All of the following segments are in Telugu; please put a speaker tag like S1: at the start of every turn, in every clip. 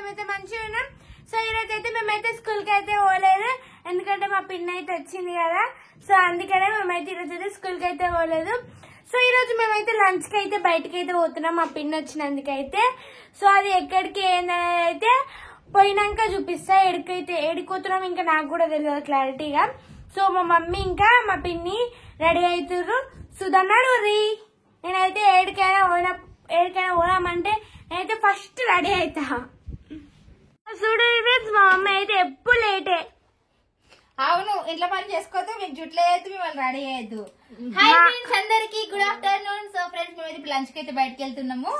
S1: మేమైతే మంచిగా ఉన్నాం. సో ఈరోజు అయితే మేమైతే స్కూల్ కి అయితే పోలేదు, ఎందుకంటే మా పిన్ అయితే వచ్చింది కదా. సో అందుకనే మేమైతే ఈరోజు అయితే స్కూల్ కి అయితే పోలేదు. సో ఈరోజు మేమైతే లంచ్ కి అయితే బయటకి అయితే పోతున్నాం మా పిన్ వచ్చినందుకైతే. సో అది ఎక్కడికి ఏందనేది అయితే పోయినాక చూపిస్తా. ఎడిపోతున్నాం ఇంకా నాకు కూడా తెలియదు క్లారిటీగా. సో మా మమ్మీ ఇంకా మా పిన్ని రెడీ అవుతుర్రు. సుధన్నాడు రీ నేనైతే ఏడికైనా పోదామంటే నేనైతే ఫస్ట్ రెడీ అవుతా. చూడు మా మమ్మీ అయితే ఎప్పుడు లేటే.
S2: అవును, ఇంట్లో పని చేసుకోవద్దు, మీకు జుట్లు వేయద్దు, మిమ్మల్ని రెడీ అయ్యద్దు. హాయ్ ఫ్రెండ్స్, అందరికి గుడ్ ఆఫ్టర్నూన్. సో ఫ్రెండ్స్, మేము అయితే లంచ్ కి అయితే బయటకు వెళ్తున్నాము.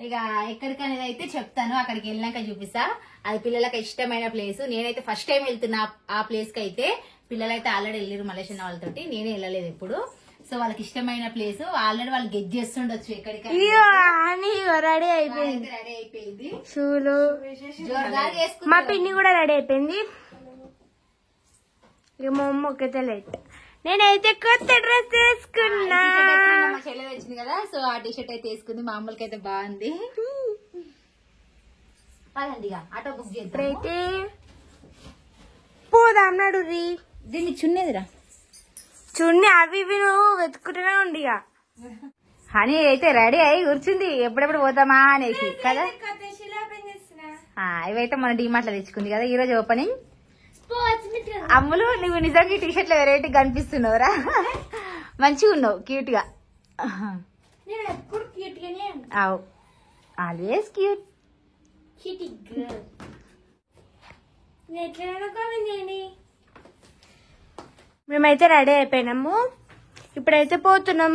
S2: ఇక ఎక్కడికనేది అయితే చెప్తాను, అక్కడికి వెళ్ళినాక చూపిస్తా. అది పిల్లలకి ఇష్టమైన ప్లేస్. నేనైతే ఫస్ట్ టైం వెళ్తున్నా ఆ ప్లేస్ కి అయితే. పిల్లలైతే ఆల్రెడీ వెళ్ళారు మలేషియా వాళ్ళతోటి, నేనే వెళ్ళలేదు ఎప్పుడు. సో వాళ్ళకి ఇష్టమైన ప్లేస్. ఆల్రెడీ వాళ్ళు గెట్ చేస్తుండొచ్చు ఎక్కడికి.
S1: రెడీ అయిపోయింది,
S2: రెడీ అయిపోయింది.
S1: షూలు మా పిన్ని కూడా రెడీ అయిపోయింది. ఇక మా అమ్మ ఒకటే లేట్. నేనైతే కొత్త డ్రెస్ వేసుకున్నా,
S2: మా చెల్లె వచ్చింది కదా. సో ఆ టీషర్ట్ అయితే వేసుకుంది. మా అమ్మలకి అయితే బాగుంది. పదండి ఆటో బుక్ చేద్దాం.
S1: ఇప్పుడైతే పోదాం నడు రీ.
S2: దీన్ని చున్నేదిరా
S1: చున్ని అవి ఇవి నువ్వు వెతుకుంటూనే ఉండి.
S2: హనీ అయితే రెడీ అయ్యి కూర్చుంది, ఎప్పుడెప్పుడు పోతామా అనేసి కదా. ఇవైతే మన డీమార్ట్ లో తెచ్చుకుంది కదా ఈ రోజు ఓపెనింగ్. అమ్ములు, నువ్వు నిజంగా టీషర్ట్ లో వెరైటీ కనిపిస్తున్నావురా. మంచిగా ఉన్నావు, క్యూట్ గా. Always cute.
S1: మేమైతే రెడీ అయిపోయినాము, ఇప్పుడైతే పోతున్నాం.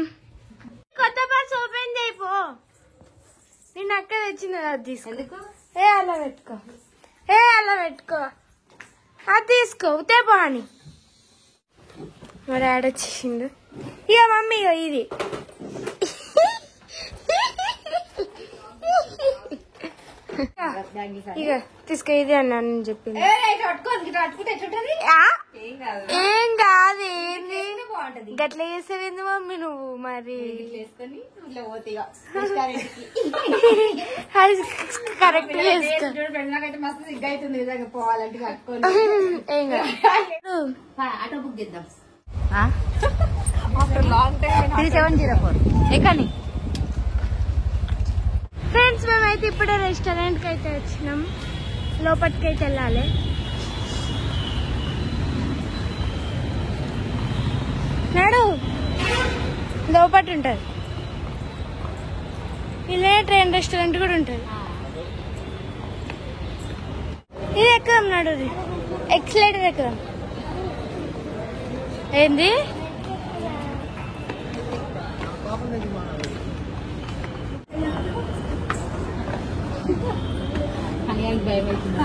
S1: కొత్త బస్ ఓపెన్ చేయిపో. నేను అక్క తెచ్చింది అది తీసుకో. అలా పెట్టుకో, అలా పెట్టుకో, అది తీసుకో. ఉతేపో అని మరి యాడ్ వచ్చేసిండు. ఇక మమ్మీ ఇది ఇక తీసుకో, ఇది అన్నాను చెప్పింది. ఏం కాదు, ఏంది గట్ల చేసేది మమ్మీ నువ్వు. మరి కరెక్ట్
S2: పోవాలంటే
S1: ఏం కాదు.
S2: ఆటో బుక్ చేద్దాం. 3704 ఎక్కడి
S1: ఫ్రెండ్స్, మేమైతే ఇప్పుడే రెస్టారెంట్ కి అయితే వచ్చినాం. లోపలికి అయితే వెళ్ళాలి. నాడు లోపల ఉంటుంది. ఇదే ట్రైన్ రెస్టారెంట్ కూడా ఉంటుంది. ఇది ఎక్కుదాం నాడు, ఎక్సలెంట్ ఎక్కుదాం. ఏంది
S2: భయం అవుతుంది.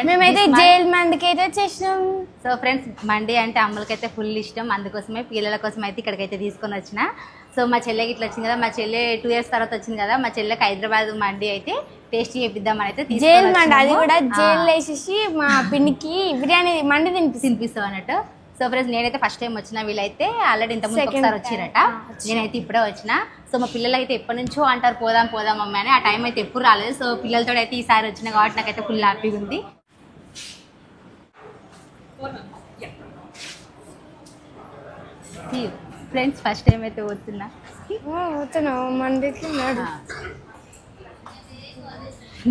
S1: మేమైతే జైల్ మండికి అయితే వచ్చేసినాం.
S2: సో ఫ్రెండ్స్, మండి అంటే అమ్మలకైతే ఫుల్ ఇష్టం, అందుకోసమే పిల్లల కోసం అయితే ఇక్కడికైతే తీసుకొని వచ్చిన. సో మా చెల్లెకి ఇట్లా వచ్చింది కదా, మా చెల్లె 2 years తర్వాత వచ్చింది కదా, మా చెల్లెకి హైదరాబాద్ మండి అయితే టేస్ట్ చేపిద్దామని అయితే
S1: జైల్ మండి, అది కూడా జైలు వేసేసి మా పిన్నికి బిర్యానీ మండి
S2: తినిపిస్తాం అన్నట్టు. సో ఫ్రెండ్స్, నేనైతే ఫస్ట్ టైం వచ్చిన, వీళ్ళైతే ఆల్రెడీ ఇంత ముందు ఒకసారి వచ్చిరట, నేనైతే ఇప్పుడే వచ్చిన. సో మా పిల్లలు అయితే ఎప్పటి నుంచో అంటారు పోదాం పోదాం అమ్మ అని, ఆ టైం అయితే ఎప్పుడు రాలేదు. సో పిల్లలతో అయితే ఈసారి వచ్చిన కాబట్టి నాకైతే ఫుల్ హ్యాపీగా ఉంది. ఫ్రెండ్స్, ఫస్ట్ టైం అయితే పోతున్నా.
S1: మండికి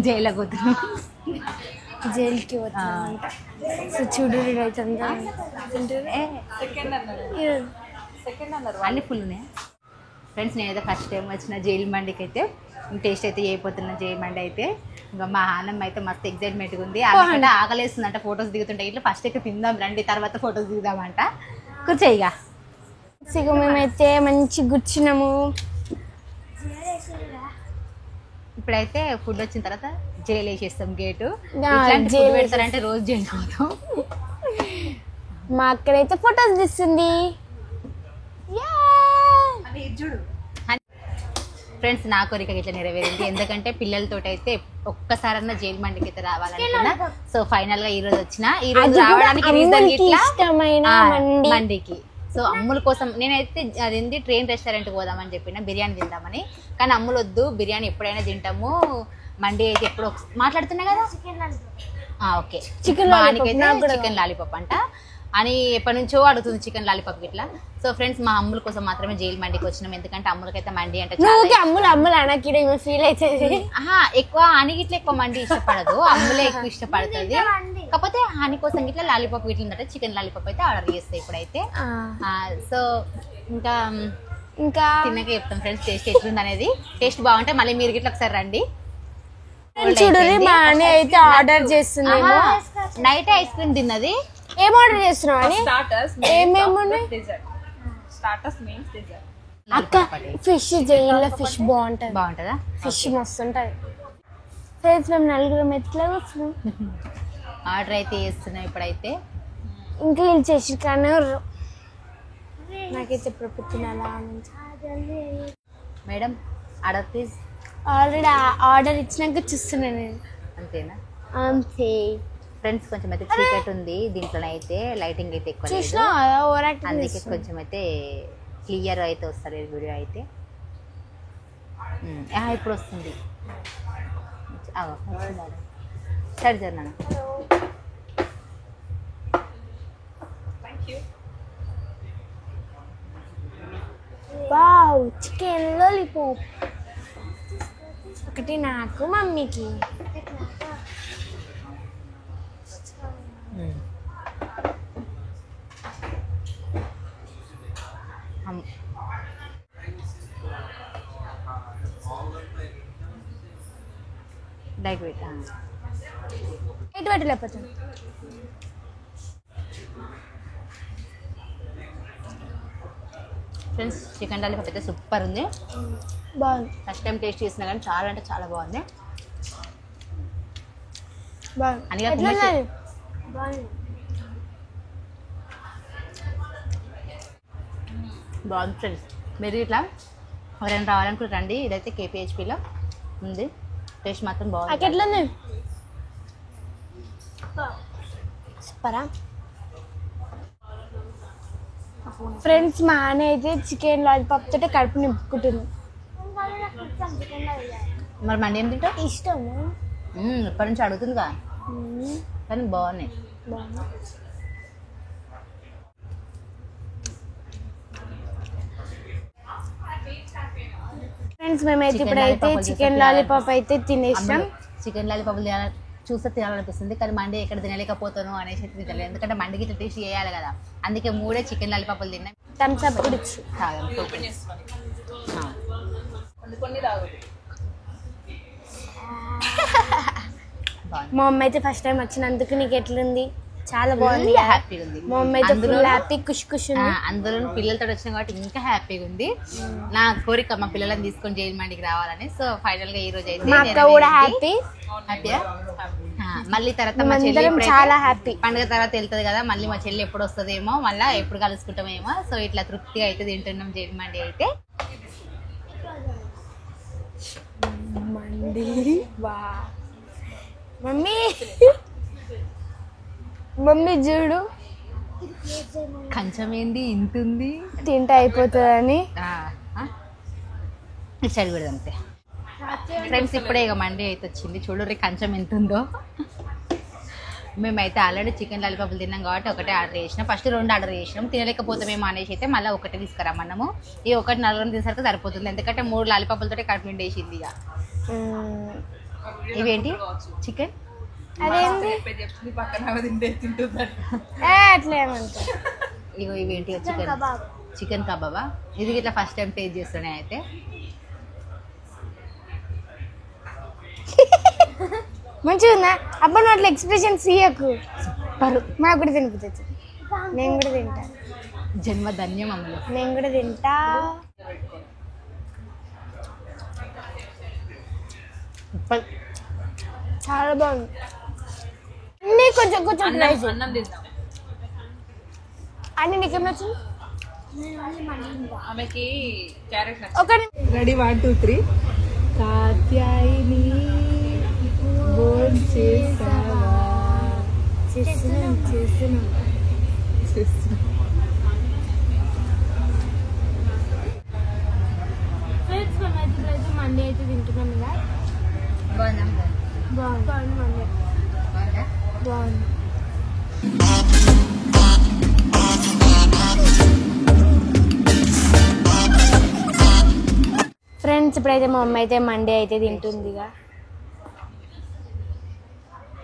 S2: జైలుకి పోతున్నాం,
S1: జైలుకి పోతున్నామంట. సో చూడు
S2: అన్ని ఫుల్ ఉన్నాయి. ఫ్రెండ్స్, నేనైతే ఫస్ట్ టైం వచ్చిన జైలు మండికి అయితే టేస్ట్ అయితే చేయబోతున్నా. జైలు మండి అయితే ఇంకా మా ఆనందం అయితే మస్తు ఎగ్జైట్మెంట్గా ఉంది. అందుకంటే ఆకలేస్తుందంట, ఫొటోస్ దిగుతుంటే ఇట్లా ఫస్ట్ అయితే తిందాం రండి, తర్వాత ఫొటోస్ దిగుదామంట. కూర్చోయిగా.
S1: మేమైతే మంచి కూర్చున్నాము.
S2: ఇప్పుడైతే ఫుడ్ వచ్చిన తర్వాత జైలు వేసేస్తాం గేటు. ఇట్లాంటి ఫుడ్ పెడతారంటే రోజు జైలు పోతాం.
S1: మా అక్కడైతే ఫొటోస్ తీస్తుంది.
S2: ఫ్రెండ్స్, నా కోరిక ఇట్లా నెరవేరింది. ఎందుకంటే పిల్లలతో అయితే ఒక్కసారన్నా జైలు మండికి అయితే రావాలనుకున్నా. సో ఫైనల్ గా ఈ రోజు వచ్చిన. ఈ రోజు రావడానికి రీజన్ ఇట్లా మండికి. సో అమ్ముల కోసం నేనైతే అదేంటి ట్రైన్ రెస్టారెంట్ పోదామని చెప్పిన బిర్యానీ తిందామని, కానీ అమ్ములు వద్దు బిర్యానీ ఎప్పుడైనా తింటాము, మండి అయితే ఎప్పుడు మాట్లాడుతున్నా కదా. ఓకే చికెన్ లాలీపాప్ అంట అని ఎప్పటి నుంచో అడుగుతుంది చికెన్ లాలీపాప్ ఇట్లా. సో ఫ్రెండ్స్ మా అమ్ముల కోసం మాత్రమే జైలు మండికి వచ్చినాం, ఎందుకంటే అమ్ములకైతే మండి అంటే
S1: ఫీల్ అవుతుంది.
S2: ఎక్కువ అని ఇట్లా ఎక్కువ మండి ఇష్టపడదు, అమ్ములే ఎక్కువ ఇష్టపడుతుంది. కాకపోతే హాని కోసం ఇట్లా లాలీపాప్ ఇట్లా ఉందట, చికెన్ లాలీపాప్ అయితే ఆర్డర్ చేస్తాయి ఇప్పుడైతే. సో ఇంకా తిన్నాక చెప్తాం ఫ్రెండ్స్ టేస్ట్ ఎట్లుంది అనేది. టేస్ట్ బాగుంటే మళ్ళీ మీరు ఇట్లా ఒకసారి రండి.
S1: చూడండి మా అన్న అయితే ఆర్డర్ చేస్తుంది,
S2: నైట్ ఐస్ క్రీమ్ తిన్నది.
S1: ఏం ఆర్డర్ చేస్తున్నావు అని? అక్క ఫిష్ జైల్లో ఫిష్
S2: బాగుంటుందా?
S1: ఫిష్ మస్తు ఉంటది. ఫ్రెండ్స్ మేము నలుగురం ఎట్లా వస్తున్నాం,
S2: ఆర్డర్ అయితే చేస్తున్నాం ఇప్పుడైతే.
S1: ఇంకా వీళ్ళు చేసి కానీ నాకైతే ఇప్పుడు తినాలా
S2: madam order please.
S1: Already order ఇచ్చినాక చూస్తున్నాను నేను.
S2: అంతేనా?
S1: అంతే
S2: ఫ్రెండ్స్. కొంచెం అయితే చీకటి ఉంది దీంట్లో, అయితే లైటింగ్ అయితే ఎక్కువ లేదు, అందుకే కొంచెం అయితే క్లియర్ అయితే వస్తుంది వీడియో అయితే. ఇప్పుడు వస్తుంది సరే జర్నా.
S1: వావ్ చికెన్ లాలీపాప్ ఒకటి నాకు మమ్మీకి. లేకపోతే
S2: ఫ్రెండ్స్ చికెన్ లాలీపాప్ అయితే సూపర్ ఉంది,
S1: బాగుంది.
S2: ఫస్ట్ టైం టేస్ట్ చేసినా కానీ చాలా అంటే చాలా బాగుంది. బాగుంది ఫ్రెండ్స్. మీరు ఇట్లా ఎవరైనా రావాలనుకుంటే రండి, ఇదైతే కేపీహెచ్పిలో ఉంది. టేస్ట్ మాత్రం బాగుంది.
S1: ఎట్లుంది? సూపరా ఫ్రెండ్స్. మా అన్న అయితే చికెన్ లాలీపాప్ తోటే కడుపు నింపుకుంటుంది.
S2: మరి మండి ఏం తింటా
S1: ఇష్టము
S2: ఇప్పటి నుంచి అడుగుతుందిగా, కానీ బాగున్నాయి.
S1: ఫ్రెండ్స్ మేమైతే ఇప్పుడైతే చికెన్ లాలీపాప్ అయితే తినేసాం.
S2: చికెన్ లాలీపాప్ చూస్తే తినాలనిపిస్తుంది, కానీ మండి ఎక్కడ తినలేకపోతాను అనేసి తినలేదు, ఎందుకంటే మండికి ఇట్లా టేస్ట్ చేయాలి కదా, అందుకే 3 చికెన్ లాలీపాప్లు తిన్నాయి.
S1: థమ్స్ అప్ కూడా ఇచ్చి మా అమ్మ అయితే ఫస్ట్ టైం వచ్చినందుకు నీకు ఎట్లుంది? చాలా బాగుంది,
S2: హ్యాపీగా ఉంది.
S1: మా అమ్మ అయితే ఫుల్ హ్యాపీ ఖుషి ఉంది.
S2: అందులో పిల్లలతో వచ్చిన కాబట్టి ఇంకా హ్యాపీగా ఉంది. నా కోరిక మా పిల్లలని తీసుకొని జైలు మండికి రావాలని. సో ఫైనల్ గా ఈ రోజు అయితే హ్యాపీయా. మళ్ళీ తర్వాత
S1: చాలా హ్యాపీ.
S2: పండుగ తర్వాత వెళ్తుంది కదా, మళ్ళీ మా చెల్లి ఎప్పుడు వస్తుందేమో, మళ్ళీ ఎప్పుడు కలుసుకుంటామేమో. సో ఇట్లా తృప్తిగా అయితే తింటున్నాం జైలు మండి అయితే.
S1: మమ్మీ చూడు
S2: కొంచెం ఏంది ఇంత ఉంది,
S1: తింటే అయిపోతుందని
S2: సైడ్ కూడా అంతే. ఫ్రెండ్స్ ఇప్పుడే ఇక మండి అయితే వచ్చింది, చూడు కొంచెం ఎంత ఉందో. మేమైతే ఆల్రెడీ చికెన్ లాలీపాప్లు తిన్నాం కాబట్టి ఒకటే ఆర్డర్ చేసినాం. ఫస్ట్ 2 ఆర్డర్ చేసినాం, తినలేకపోతామేమో అనేసి అయితే మళ్ళీ ఒకటి తీసుకురామన్నాము. ఈ ఒకటి 4 తినేసరికి సరిపోతుంది, ఎందుకంటే 3 లాలీపాప్లతో కడుపు నిండేసింది. ఇక ఇవేంటి చికెన్
S1: అదేంటి
S2: ఇగో ఇవేంటి చికెన్ కబాబా. ఇది ఇట్లా ఫస్ట్ టైం టేస్ట్ చేస్తున్నాయి అయితే.
S1: మంచిగా ఉందా అబ్బా? నువ్వు అట్లా ఎక్స్ప్రెషన్ సీయకు, మాకు కూడా తినిపిస్తుంది. నేను కూడా తింటా.
S2: జన్మ ధన్యం అమ్మలు,
S1: నేను కూడా తింటా. చాలా బాగుంది. అన్నీ కొంచెం కొంచెం అన్ని నీకేం నచ్చింది?
S3: రెడీ 1 2 3. కాత్యాయిని
S1: ఇప్పుడైతే మా మమ్మీ అయితే మండే అయితే తింటుంది ఇక.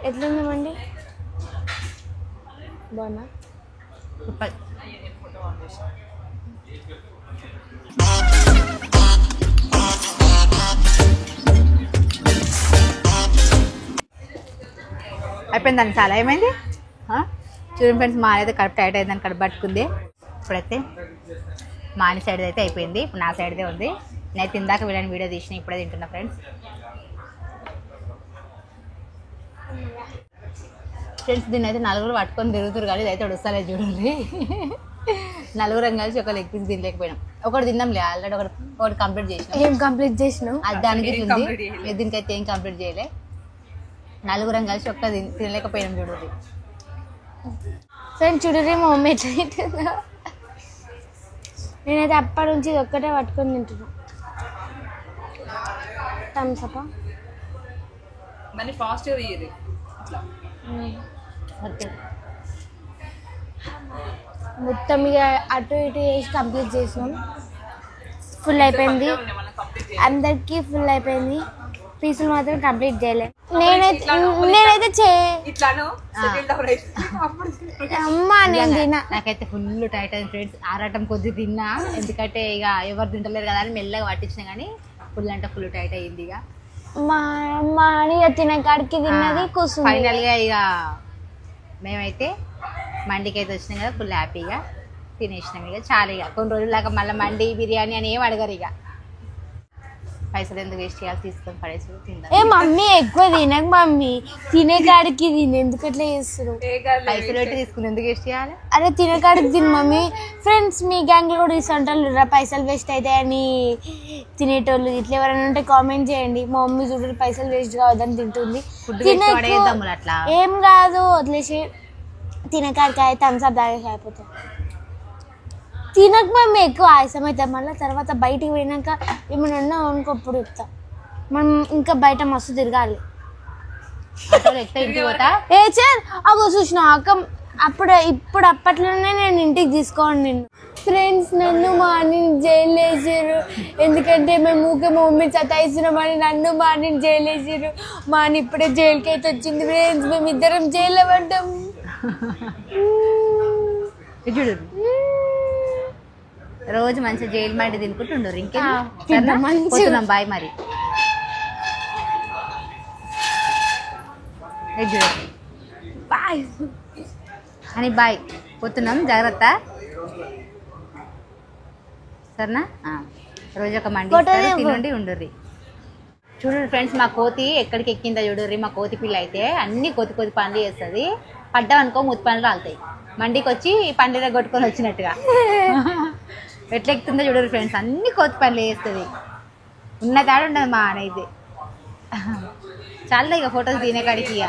S1: ఎట్లుంది మండి? బాగున్నా?
S2: అయిపోయింది దాన్ని చాలా ఏమైంది చూడండి ఫ్రెండ్స్. మా అయితే కడుపు టైట్ అయిందని కడుపు పట్టుకుంది. ఇప్పుడైతే మాని సైడ్ అయితే అయిపోయింది, ఇప్పుడు నా సైడ్దే ఉంది. నేను తిందాక వీళ్ళని వీడియో తీసిన ఇప్పుడే తింటున్నా ఫ్రెండ్స్. దీన్ని అయితే నలుగురు పట్టుకొని తిరుగుతురు కానీ ఇదైతే ఉడుస్తలేదు చూడండి. నలుగురం కలిసి ఒక లెగ్ పీస్ తినలేకపోయినాం. ఒకటి తిన్నాంలే ఆల్రెడీ, ఒకటి కంప్లీట్ చేసినాం.
S1: ఏం కంప్లీట్ చేసినావు?
S2: అది దానికి ఉంది, దీనికైతే ఏం కంప్లీట్ చేయలే. నలుగురం కలిసి ఒక్క తినలేకపోయినాం చూడండి
S1: ఫ్రెండ్స్. చూడండి మా మమ్మీ ఎట్లా తింటుందా. నేనైతే అప్పటి నుంచి ఇది ఒక్కటే పట్టుకొని తింటున్నా. థమ్స్అప్ మొత్తం ఇక అటు ఇటు చేసి కంప్లీట్ చేసినాం. ఫుల్ అయిపోయింది, అందరికీ ఫుల్ అయిపోయింది. పీసులు మాత్రం కంప్లీట్ చేయలే. నేనైతే అమ్మా నేను తిన్నా.
S2: నాకైతే ఫుల్ టైట్ అయింది ఫ్రెండ్స్. ఆరాటం కొద్ది తిన్నా, ఎందుకంటే ఇక ఎవరు తింటలేరు కదా అని మెల్లగా పట్టించిన కానీ ఫుల్ అంటే ఫుల్ టైట్ అయ్యింది. ఇక
S1: మా అమ్మ అని తినే కాడికి తిన్నది కూర్చుంది.
S2: ఫైనల్గా ఇక మేమైతే మండికి అయితే వచ్చినాం కదా, ఫుల్ హ్యాపీగా తినేసినాం. ఇక చాలా ఇక కొన్ని రోజుల దాకా మళ్ళీ మండి బిర్యానీ అని ఏం అడగరు. ఇక పైసలు ఎందుకు వేస్ట్ చేయాలి, తీసుకొని పడేసి తిందాం.
S1: ఏ మమ్మీ ఎక్కువ తినకు మమ్మీ, తినే కాడికి తిని ఎందుకు అట్లా చేస్తారు?
S2: పైసలు పెట్టి తీసుకుని ఎందుకు వేస్ట్ చేయాలి?
S1: అరే తినే కాడికి తిని మమ్మీ. ఫ్రెండ్స్ మీ గ్యాంగ్ లో కూడా రీసెంట్ పైసలు వేస్ట్ అవుతాయని తినేటోళ్ళు ఇట్లా ఎవరైనా ఉంటే కామెంట్ చేయండి. మా మమ్మీ చూడండి పైసలు వేస్ట్ కావద్దని తింటుంది.
S2: అట్లా
S1: ఏం కాదు వదిలేసి తినే కాడికి అయితే థమ్స్అప్ తాగేసి అయిపోతాం. తినక మమ్మీ ఎక్కువ ఆయాసం అవుతాం. మళ్ళీ తర్వాత బయటికి పోయినాక ఏమైనా ఉన్నా అనుకోప్పుడు చెప్తా. మనం ఇంకా బయట మస్తు తిరగాలి. ఏ సార్ అగో చూసిన అక్క ఇప్పుడు అప్పట్లోనే నేను ఇంటికి తీసుకోండి నిన్ను. ఫ్రెండ్స్ నన్ను మార్నింగ్ జైలు వేసారు, ఎందుకంటే మేము ఊకే మా మమ్మీ సతాయిస్తున్నామని నన్ను మార్నింగ్ జైలు వేసారు. మా అని ఇప్పుడే జైలుకి అయితే వచ్చింది ఫ్రెండ్స్. మేము ఇద్దరం జైల్లో పడ్డాం.
S2: రోజు మంచిగా జైలు మండి తినుకుంటుండరు. ఇంకేం బాయ్ మరి బాయ్ అని బాయ్ పోతున్నాం, జాగ్రత్త సరేనా. రోజు ఒక మండి తినండి ఉండర్రి. చూడండి ఫ్రెండ్స్ మా కోతి ఎక్కడికి ఎక్కిందో చూడర్రి. మా కోతి పిల్ల అయితే అన్ని కొద్ది పనులు చేస్తుంది. పడ్డామనుకో మూతి పనులు రాలుతాయి. మండికి వచ్చి పండుగ కొట్టుకొని వచ్చినట్టుగా ఎట్లా ఎక్కుతుందో చూడరు ఫ్రెండ్స్. అన్ని కొత్త పనులు చేస్తుంది, ఉన్న తాడు ఉండదు మా అనేది. చాలా ఇక ఫోటోస్ తినే కాడికి ఇక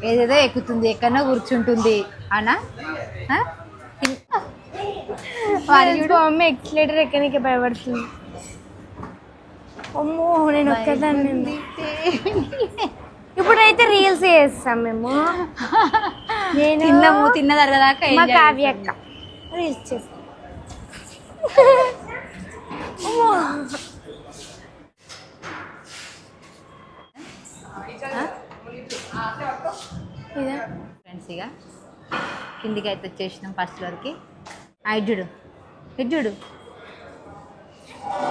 S2: ఏదేదో ఎక్కుతుంది, ఎక్కడో కూర్చుంటుంది. అవునా
S1: మమ్మీ ఎక్స్లేటర్ ఎక్కడికి భయపడుతుంది. అమ్మో నేను ఒక్కదాన్ని. ఇప్పుడైతే రీల్స్ చేస్తాం మేము. నేను
S2: తిన్న తర్వాత
S1: మా కావ్య అక్క రీల్స్ చేస్తాం.
S2: ఫ్రెండ్స్ ఇక కిందికి అయితే వచ్చేసినాం ఫస్ట్ ఫ్లోర్కి. ఇడ్జుడు ఇడ్జుడు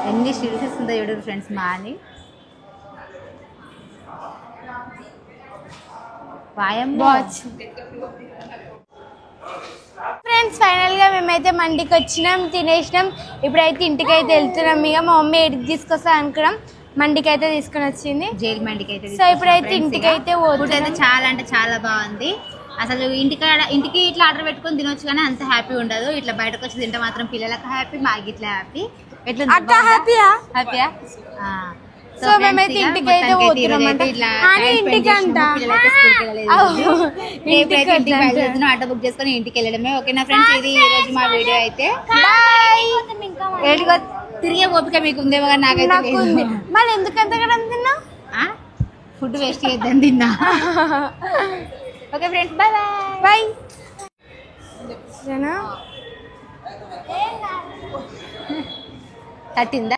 S2: ఎన్ని స్టిల్స్ ఇస్తుందో చూడు ఫ్రెండ్స్ మా అని.
S1: ఫ్రెండ్స్ ఫైనల్ గా మేమైతే మండికి వచ్చినాం, తినేసినాం. ఇప్పుడైతే ఇంటికి అయితే వెళ్తున్నాం. ఇక మా మమ్మీ ఎడికి తీసుకొస్తా అనుకున్నాం, మండికి అయితే తీసుకుని వచ్చింది,
S2: జైలు మండికి అయితే.
S1: సో ఇప్పుడైతే ఇంటికి అయితే
S2: అయితే చాలా అంటే చాలా బాగుంది. అసలు ఇంటికి ఇట్లా ఆర్డర్ పెట్టుకొని తినొచ్చు కానీ అంత హ్యాపీ ఉండదు. ఇట్లా బయటకు వచ్చి తింటే మాత్రం పిల్లలకు హ్యాపీ, మాకు ఇట్లా హ్యాపీ. ఎట్లా హ్యాపీయా?
S1: సో మేమైతే ఇంటికి అయితే
S2: ఆటో బుక్ చేసుకుని ఇంటికి వెళ్ళడమే. ఓకేనా ఫ్రెండ్స్, ఇది ఈ రోజు మా వీడియో అయితే. తిరిగే ఓపిక మీకు ఉందేమో కానీ నాకైతే
S1: మళ్ళీ ఎందుకంత తిన్నా
S2: ఫుడ్ వేస్ట్ చేద్దాం తిన్నా. Okay friends, bye bye bye. తట్టిందా?